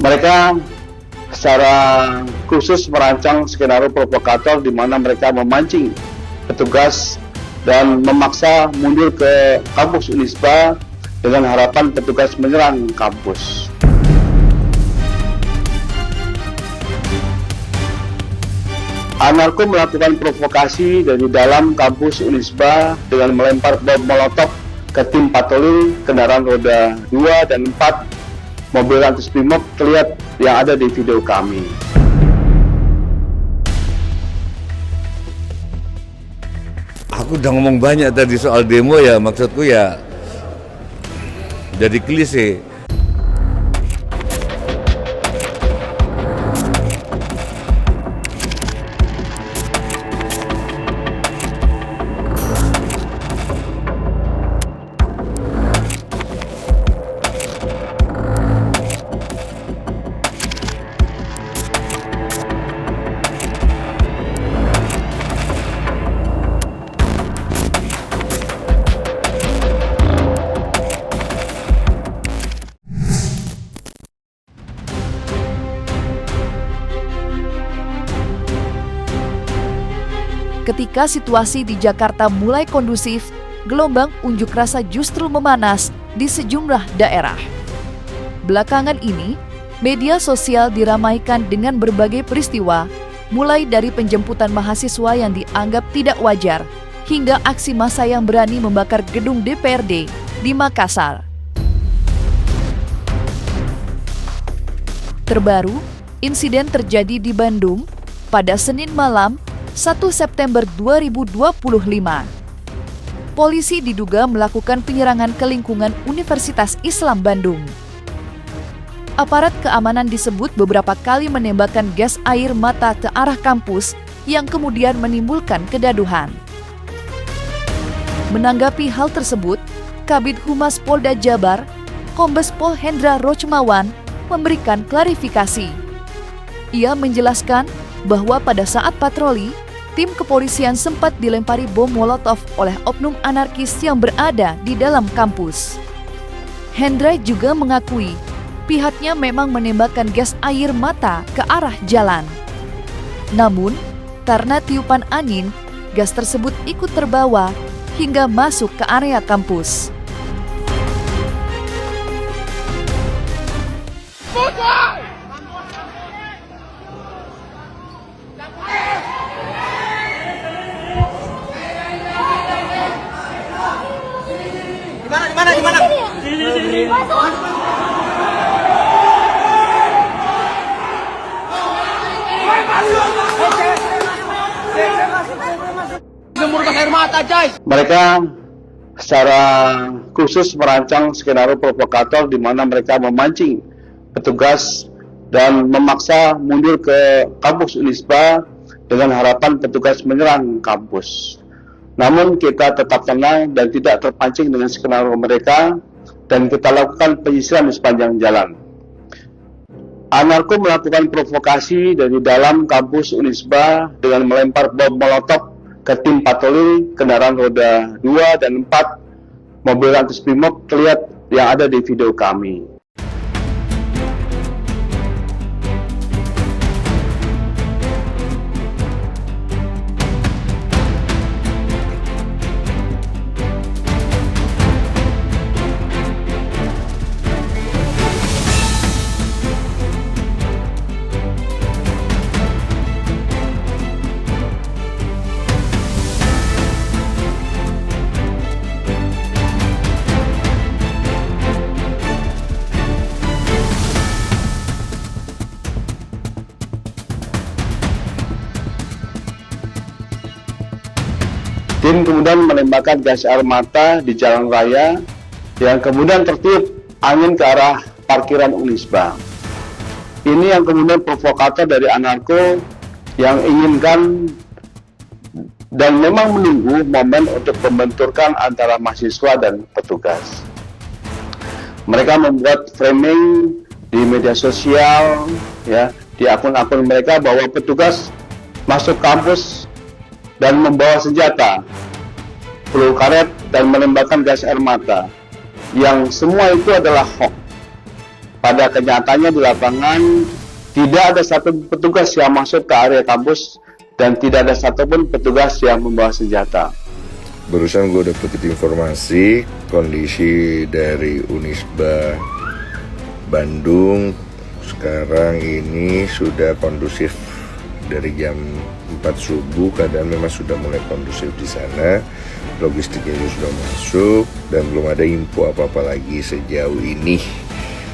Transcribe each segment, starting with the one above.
Mereka secara khusus merancang skenario provokator di mana mereka memancing petugas dan memaksa mundur ke kampus Unisba dengan harapan petugas menyerang kampus. Anarko melakukan provokasi dari dalam kampus Unisba dengan melempar bom molotov ke tim patroli kendaraan roda 2 dan 4 mobil Lantas Brimob terlihat yang ada di video kami. Aku udah ngomong banyak tadi soal demo ya, maksudku ya jadi klise. Ketika situasi di Jakarta mulai kondusif, gelombang unjuk rasa justru memanas di sejumlah daerah. Belakangan ini, media sosial diramaikan dengan berbagai peristiwa, mulai dari penjemputan mahasiswa yang dianggap tidak wajar, hingga aksi massa yang berani membakar gedung DPRD di Makassar. Terbaru, insiden terjadi di Bandung pada Senin malam 1 September 2025. Polisi diduga melakukan penyerangan ke lingkungan Universitas Islam Bandung. Aparat keamanan disebut beberapa kali menembakkan gas air mata ke arah kampus yang kemudian menimbulkan kegaduhan. Menanggapi hal tersebut, Kabid Humas Polda Jabar, Kombes Pol Hendra Rochmawan, memberikan klarifikasi. Ia menjelaskan bahwa pada saat patroli, tim kepolisian sempat dilempari bom molotov oleh oknum anarkis yang berada di dalam kampus. Hendra juga mengakui pihaknya memang menembakkan gas air mata ke arah jalan. Namun, karena tiupan angin, gas tersebut ikut terbawa hingga masuk ke area kampus. Di mana? Mereka secara khusus merancang skenario provokator di mana mereka memancing petugas dan memaksa mundur ke kampus Unisba dengan harapan petugas menyerang kampus. Namun kita tetap tenang dan tidak terpancing dengan skenario mereka dan kita lakukan penyisiran di sepanjang jalan. Anarko melakukan provokasi dari dalam kampus Unisba dengan melempar bom molotov ke tim patroli kendaraan roda 2 dan 4 mobil Lantas Brimob terlihat yang ada di video kami. Tim kemudian menembakkan gas air mata di jalan raya yang kemudian tertiup angin ke arah parkiran Unisba. Ini yang kemudian provokator dari Anarko yang inginkan dan memang menunggu momen untuk membenturkan antara mahasiswa dan petugas. Mereka membuat framing di media sosial, ya, di akun-akun mereka bahwa petugas masuk kampus dan membawa senjata, peluru karet dan menembakkan gas air mata, yang semua itu adalah hoax. Pada kenyataannya di lapangan tidak ada satu petugas yang masuk ke area kampus dan tidak ada satupun petugas yang membawa senjata. Barusan gue dapet informasi kondisi dari Unisba Bandung sekarang ini sudah kondusif. Dari jam 4 subuh keadaan memang sudah mulai kondusif di sana, logistiknya juga sudah masuk dan belum ada info apa-apa lagi sejauh ini.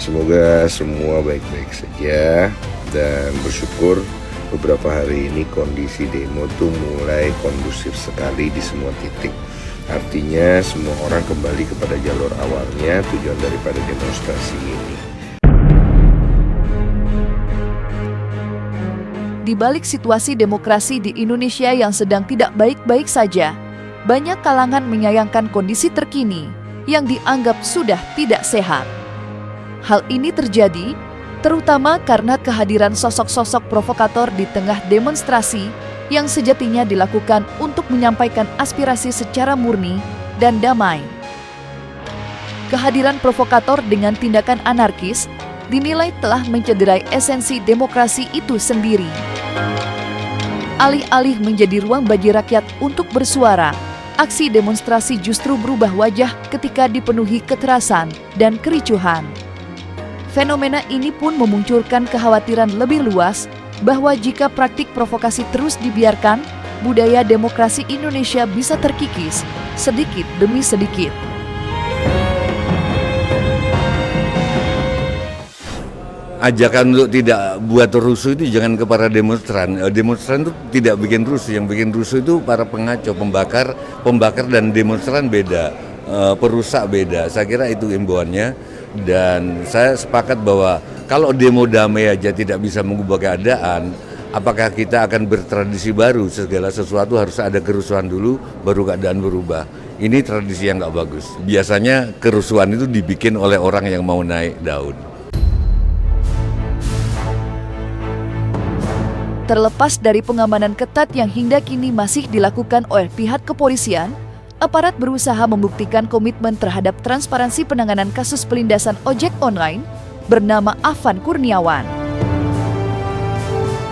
Semoga semua baik-baik saja dan bersyukur beberapa hari ini kondisi demo tuh mulai kondusif sekali di semua titik. Artinya semua orang kembali kepada jalur awalnya tujuan daripada demonstrasi ini. Di balik situasi demokrasi di Indonesia yang sedang tidak baik-baik saja, banyak kalangan menyayangkan kondisi terkini yang dianggap sudah tidak sehat. Hal ini terjadi terutama karena kehadiran sosok-sosok provokator di tengah demonstrasi yang sejatinya dilakukan untuk menyampaikan aspirasi secara murni dan damai. Kehadiran provokator dengan tindakan anarkis dinilai telah mencederai esensi demokrasi itu sendiri. Alih-alih menjadi ruang bagi rakyat untuk bersuara, aksi demonstrasi justru berubah wajah ketika dipenuhi kekerasan dan kericuhan. Fenomena ini pun memunculkan kekhawatiran lebih luas bahwa jika praktik provokasi terus dibiarkan, budaya demokrasi Indonesia bisa terkikis sedikit demi sedikit. Ajakan untuk tidak buat rusuh itu jangan kepada demonstran. Demonstran itu tidak bikin rusuh, yang bikin rusuh itu para pengacau, pembakar dan demonstran beda, perusak beda. Saya kira itu imbauannya dan saya sepakat bahwa kalau demo damai aja tidak bisa mengubah keadaan, apakah kita akan bertradisi baru? Segala sesuatu harus ada kerusuhan dulu, baru keadaan berubah. Ini tradisi yang nggak bagus. Biasanya kerusuhan itu dibikin oleh orang yang mau naik daun. Terlepas dari pengamanan ketat yang hingga kini masih dilakukan oleh pihak kepolisian, aparat berusaha membuktikan komitmen terhadap transparansi penanganan kasus pelindasan ojek online bernama Afan Kurniawan.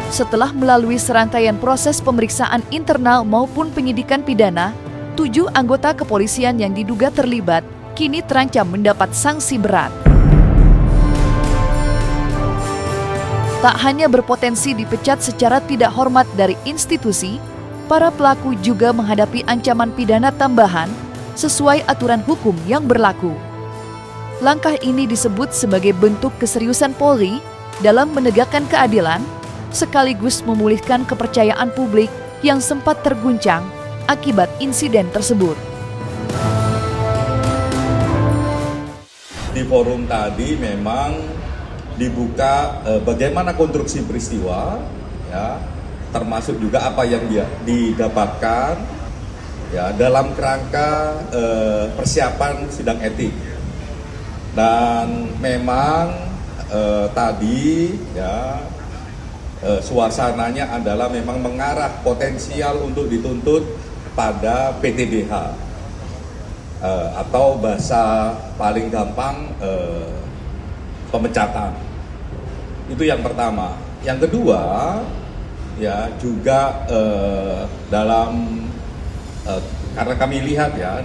Setelah melalui serangkaian proses pemeriksaan internal maupun penyidikan pidana, 7 anggota kepolisian yang diduga terlibat kini terancam mendapat sanksi berat. Tak hanya berpotensi dipecat secara tidak hormat dari institusi, para pelaku juga menghadapi ancaman pidana tambahan sesuai aturan hukum yang berlaku. Langkah ini disebut sebagai bentuk keseriusan Polri dalam menegakkan keadilan, sekaligus memulihkan kepercayaan publik yang sempat terguncang akibat insiden tersebut. Di forum tadi memang dibuka bagaimana konstruksi peristiwa, ya, termasuk juga apa yang dia didapatkan, ya, dalam kerangka persiapan sidang etik. Dan memang tadi, ya, suasananya adalah memang mengarah potensial untuk dituntut pada PTDH atau bahasa paling gampang pemecatan. Itu yang pertama. Yang kedua, ya, juga dalam karena kami lihat, ya,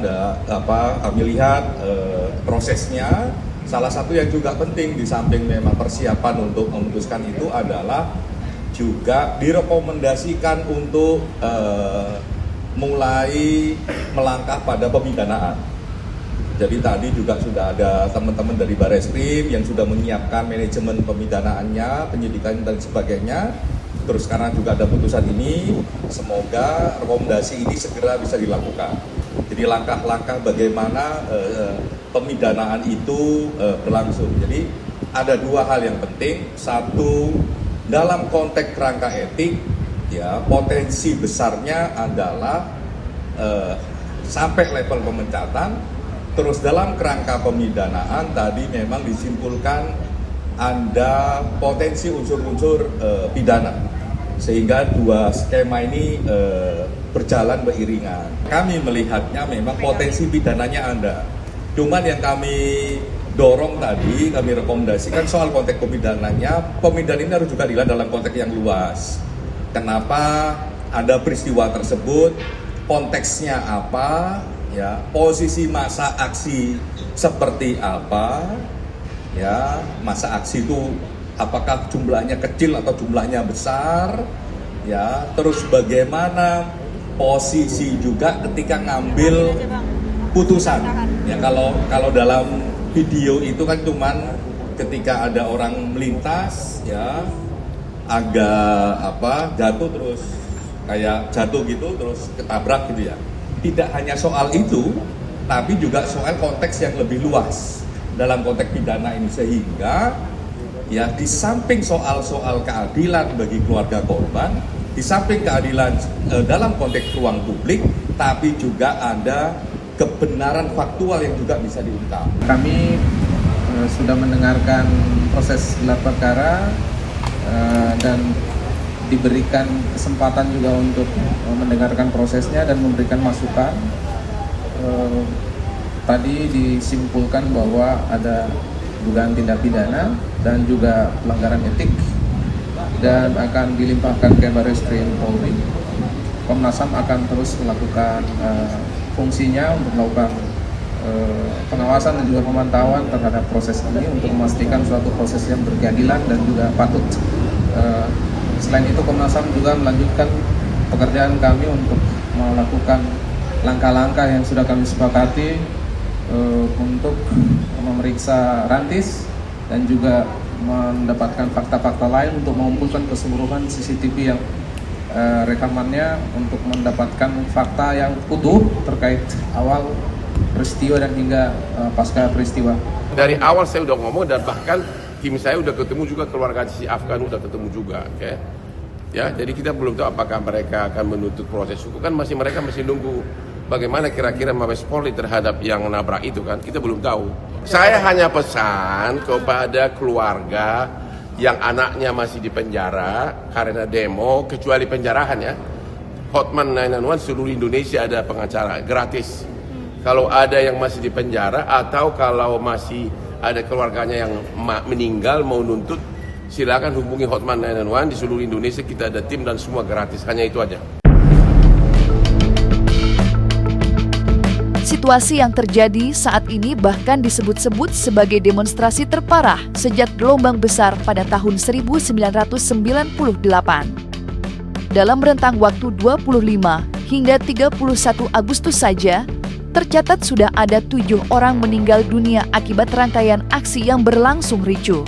kami lihat prosesnya. Salah satu yang juga penting di samping memang persiapan untuk memutuskan itu adalah juga direkomendasikan untuk mulai melangkah pada pemidanaan. Jadi tadi juga sudah ada teman-teman dari Bareskrim yang sudah menyiapkan manajemen pemidanaannya, penyidikan dan sebagainya. Terus sekarang juga ada putusan ini, semoga rekomendasi ini segera bisa dilakukan. Jadi langkah-langkah bagaimana pemidanaan itu berlangsung. Jadi ada 2 hal yang penting. Satu, dalam konteks kerangka etik, ya, potensi besarnya adalah sampai level pemecatan. Terus dalam kerangka pemidanaan tadi memang disimpulkan ada potensi unsur-unsur pidana, sehingga 2 skema ini berjalan beriringan. Kami melihatnya memang potensi pidananya ada, Cuman yang kami dorong tadi, kami rekomendasikan soal konteks pemidanannya, pemidanaan ini harus juga dilihat dalam konteks yang luas. Kenapa ada peristiwa tersebut, konteksnya apa, ya, posisi masa aksi seperti apa, ya, masa aksi itu apakah jumlahnya kecil atau jumlahnya besar, ya, terus bagaimana posisi juga ketika ngambil putusan, ya, kalau dalam video itu kan cuman ketika ada orang melintas, ya, agak jatuh terus kayak jatuh gitu terus ketabrak gitu ya. Tidak hanya soal itu, tapi juga soal konteks yang lebih luas dalam konteks pidana ini, sehingga ya di samping soal-soal keadilan bagi keluarga korban, di samping keadilan dalam konteks ruang publik, tapi juga ada kebenaran faktual yang juga bisa diungkap. Kami sudah mendengarkan proses gelar perkara dan diberikan kesempatan juga untuk mendengarkan prosesnya dan memberikan masukan. Tadi disimpulkan bahwa ada dugaan tindak pidana dan juga pelanggaran etik dan akan dilimpahkan ke Barreskrim Polri. Komnas HAM akan terus melakukan fungsinya untuk melakukan pengawasan dan juga pemantauan terhadap proses ini untuk memastikan suatu proses yang berkeadilan dan juga patut. Selain itu, Komnas HAM juga melanjutkan pekerjaan kami untuk melakukan langkah-langkah yang sudah kami sepakati untuk memeriksa Rantis dan juga mendapatkan fakta-fakta lain untuk mengumpulkan keseluruhan CCTV yang rekamannya untuk mendapatkan fakta yang utuh terkait awal peristiwa dan hingga pasca peristiwa. Dari awal saya udah ngomong dan bahkan tim saya udah ketemu juga, keluarga si Afgan udah ketemu juga, ya. Jadi kita belum tahu apakah mereka akan menuntut proses hukum, kan mereka masih nunggu bagaimana kira-kira Mabes Polri terhadap yang nabrak itu kan, kita belum tahu. Saya hanya pesan kepada keluarga yang anaknya masih di penjara karena demo, kecuali penjarahan ya. Hotman 911 seluruh Indonesia ada pengacara gratis. Kalau ada yang masih di penjara atau kalau masih ada keluarganya yang meninggal mau nuntut, silakan hubungi Hotman 911 di seluruh Indonesia, kita ada tim dan semua gratis, hanya itu aja. Situasi yang terjadi saat ini bahkan disebut-sebut sebagai demonstrasi terparah sejak gelombang besar pada tahun 1998. Dalam rentang waktu 25 hingga 31 Agustus saja, tercatat sudah ada 7 orang meninggal dunia akibat rangkaian aksi yang berlangsung ricuh.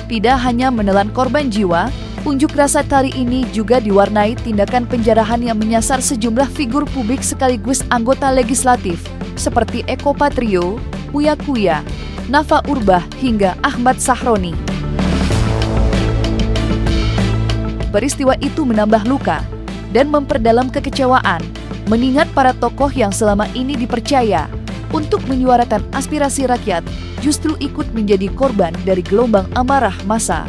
Tidak hanya menelan korban jiwa, unjuk rasa kali ini juga diwarnai tindakan penjarahan yang menyasar sejumlah figur publik sekaligus anggota legislatif seperti Eko Patrio, Uya Kuya, Nafa Urbah hingga Ahmad Sahroni. Peristiwa itu menambah luka dan memperdalam kekecewaan, mengingat para tokoh yang selama ini dipercaya untuk menyuarakan aspirasi rakyat justru ikut menjadi korban dari gelombang amarah massa.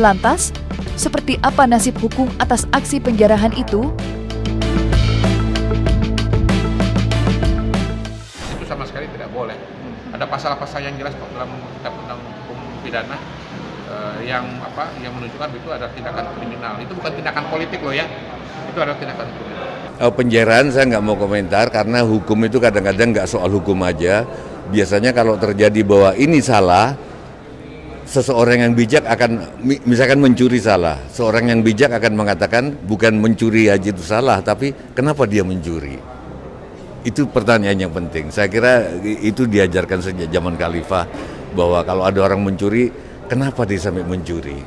Lantas, seperti apa nasib hukum atas aksi penjarahan itu? Itu sama sekali tidak boleh. Ada pasal-pasal yang jelas dalam undang-undang hukum pidana yang menunjukkan itu adalah tindakan kriminal. Itu bukan tindakan politik loh ya. Itu adalah tindakan kriminal. Penjarahan saya nggak mau komentar karena hukum itu kadang-kadang nggak soal hukum aja. Biasanya kalau terjadi bahwa ini salah, seseorang yang bijak akan, misalkan mencuri salah, seorang yang bijak akan mengatakan bukan mencuri aja itu salah, tapi kenapa dia mencuri? Itu pertanyaan yang penting. Saya kira itu diajarkan sejak zaman Khalifah, bahwa kalau ada orang mencuri, kenapa dia sampai mencuri?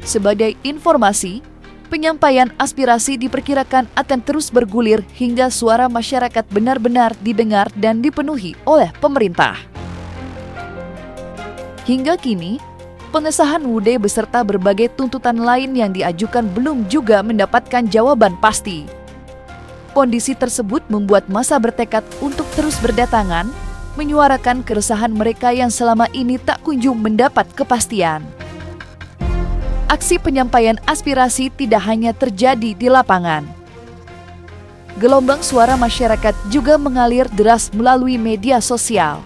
Sebagai informasi, penyampaian aspirasi diperkirakan akan terus bergulir hingga suara masyarakat benar-benar didengar dan dipenuhi oleh pemerintah. Hingga kini, pengesahan UUD beserta berbagai tuntutan lain yang diajukan belum juga mendapatkan jawaban pasti. Kondisi tersebut membuat massa bertekad untuk terus berdatangan, menyuarakan keresahan mereka yang selama ini tak kunjung mendapat kepastian. Aksi penyampaian aspirasi tidak hanya terjadi di lapangan. gelombang suara masyarakat juga mengalir deras melalui media sosial.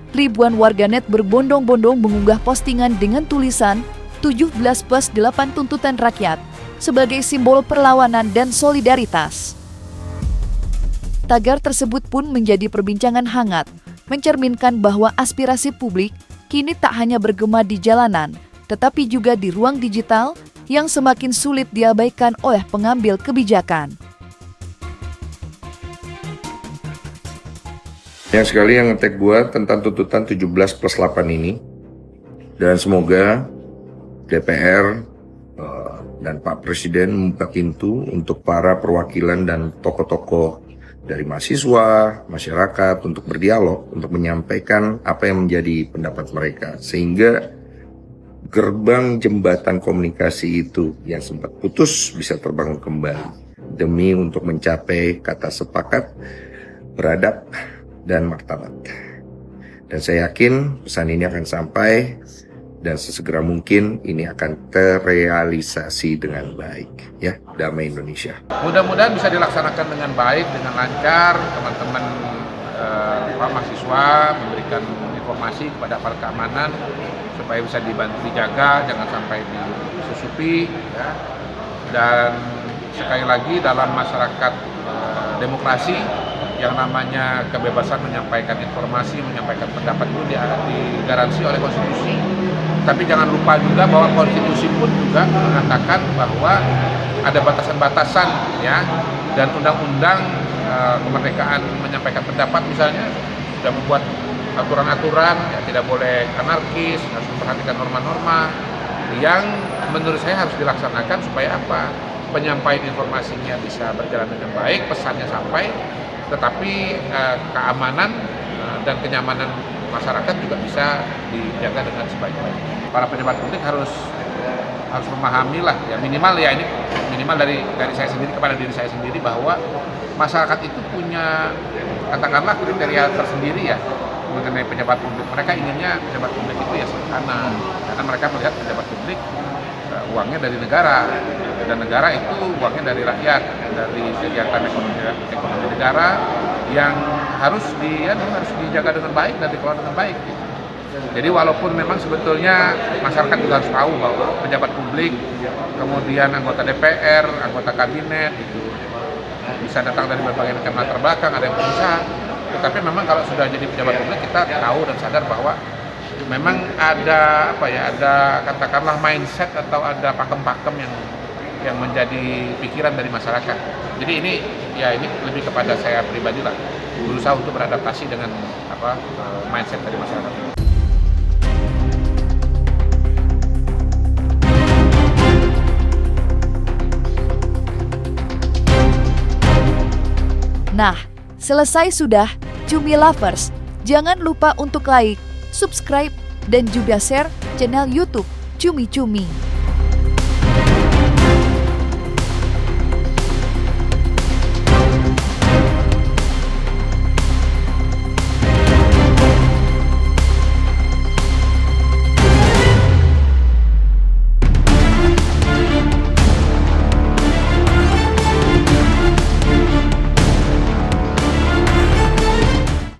Ribuan warganet berbondong-bondong mengunggah postingan dengan tulisan 17+8 tuntutan rakyat sebagai simbol perlawanan dan solidaritas. Tagar tersebut pun menjadi perbincangan hangat, mencerminkan bahwa aspirasi publik kini tak hanya bergema di jalanan, tetapi juga di ruang digital yang semakin sulit diabaikan oleh pengambil kebijakan. Yang sekali yang ngetek gua tentang tuntutan 17+8 ini, dan semoga DPR dan Pak Presiden membuka pintu untuk para perwakilan dan tokoh-tokoh dari mahasiswa, masyarakat untuk berdialog, untuk menyampaikan apa yang menjadi pendapat mereka, sehingga gerbang jembatan komunikasi itu yang sempat putus bisa terbangun kembali demi untuk mencapai kata sepakat, beradab, dan martabat. Dan saya yakin pesan ini akan sampai dan sesegera mungkin ini akan terrealisasi dengan baik, ya, damai Indonesia. Mudah-mudahan bisa dilaksanakan dengan baik, dengan lancar. Teman-teman mahasiswa memberikan informasi kepada aparat keamanan supaya bisa dibantu dijaga, jangan sampai disusupi, ya. Dan sekali lagi dalam masyarakat demokrasi, yang namanya kebebasan menyampaikan informasi, menyampaikan pendapat itu digaransi oleh konstitusi. Tapi jangan lupa juga bahwa konstitusi pun juga mengatakan bahwa ada batasan-batasan, ya, dan undang-undang kemerdekaan menyampaikan pendapat misalnya sudah membuat aturan-aturan, ya, tidak boleh anarkis, harus memperhatikan norma-norma yang menurut saya harus dilaksanakan supaya apa? Penyampaian informasinya bisa berjalan dengan baik, pesannya sampai, tetapi keamanan dan kenyamanan masyarakat juga bisa dijaga dengan sebaik-baiknya. Para pejabat publik harus memahami lah, ya, minimal dari saya sendiri kepada diri saya sendiri, bahwa masyarakat itu punya katakanlah kriteria tersendiri, ya, mengenai pejabat publik. Mereka inginnya pejabat publik itu ya sederhana, karena mereka melihat pejabat publik uangnya dari negara, dan negara itu uangnya dari rakyat, dari kegiatan ekonomi negara yang harus dijaga dengan baik dan dikelola dengan baik. Jadi walaupun memang sebetulnya masyarakat juga harus tahu bahwa pejabat publik, kemudian anggota DPR, anggota kabinet itu bisa datang dari berbagai macam latar belakang, ada yang pengusaha. Tetapi memang kalau sudah jadi pejabat publik, kita tahu dan sadar bahwa memang ada ada katakanlah mindset atau ada pakem-pakem yang menjadi pikiran dari masyarakat. Jadi ini lebih kepada saya pribadi lah, berusaha untuk beradaptasi dengan mindset dari masyarakat. Nah, selesai sudah Cumi Lovers. Jangan lupa untuk like, subscribe, dan juga share channel YouTube Cumi Cumi.